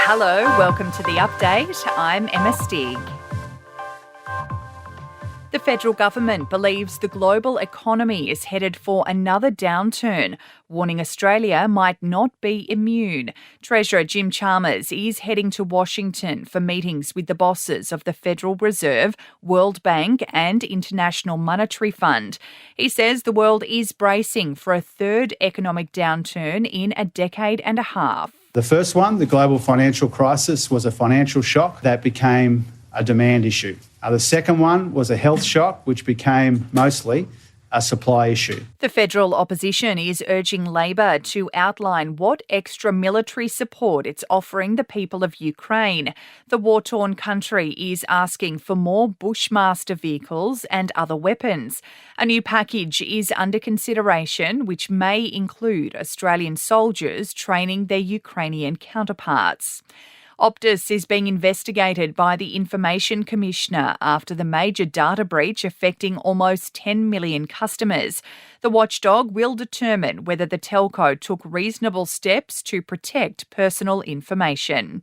Hello, welcome to The Update. I'm Emma Stig. The federal government believes the global economy is headed for another downturn, warning Australia might not be immune. Treasurer Jim Chalmers is heading to Washington for meetings with the bosses of the Federal Reserve, World Bank and International Monetary Fund. He says the world is bracing for a third economic downturn in a decade and a half. The first one, the global financial crisis, was a financial shock that became a demand issue. The second one was a health shock, which became mostly a supply issue. The federal opposition is urging Labor to outline what extra military support it's offering the people of Ukraine. The war-torn country is asking for more Bushmaster vehicles and other weapons. A new package is under consideration, which may include Australian soldiers training their Ukrainian counterparts. Optus is being investigated by the Information Commissioner after the major data breach affecting almost 10 million customers. The watchdog will determine whether the telco took reasonable steps to protect personal information.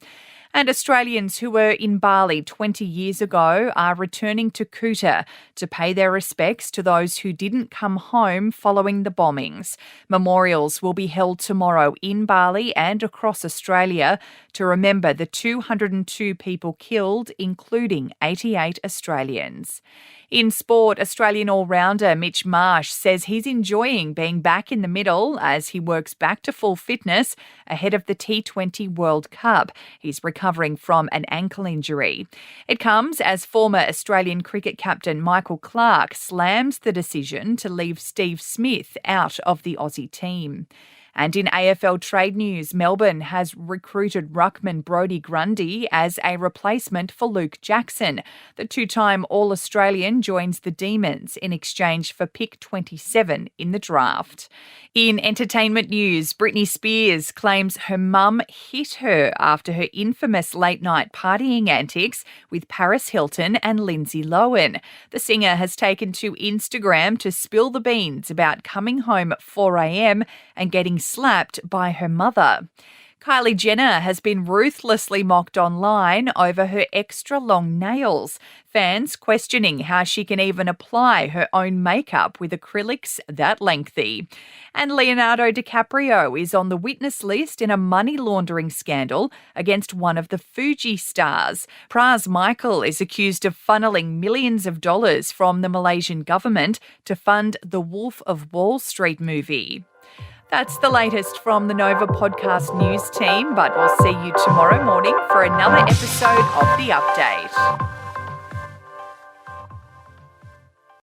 And Australians who were in Bali 20 years ago are returning to Kuta to pay their respects to those who didn't come home following the bombings. Memorials will be held tomorrow in Bali and across Australia to remember the 202 people killed, including 88 Australians. In sport, Australian all-rounder Mitch Marsh says he's enjoying being back in the middle as he works back to full fitness ahead of the T20 World Cup. He's recovering from an ankle injury. It comes as former Australian cricket captain Michael Clarke slams the decision to leave Steve Smith out of the Aussie team. And in AFL trade news, Melbourne has recruited ruckman Brodie Grundy as a replacement for Luke Jackson. The two-time All-Australian joins the Demons in exchange for pick 27 in the draft. In entertainment news, Britney Spears claims her mum hit her after her infamous late-night partying antics with Paris Hilton and Lindsay Lohan. The singer has taken to Instagram to spill the beans about coming home at 4 a.m. and getting slapped by her mother. Kylie Jenner has been ruthlessly mocked online over her extra long nails, fans questioning how she can even apply her own makeup with acrylics that lengthy. And Leonardo DiCaprio is on the witness list in a money laundering scandal against one of the Fuji stars. Pras Michael is accused of funneling millions of dollars from the Malaysian government to fund the Wolf of Wall Street movie. That's the latest from the Nova Podcast News team, but we'll see you tomorrow morning for another episode of The Update.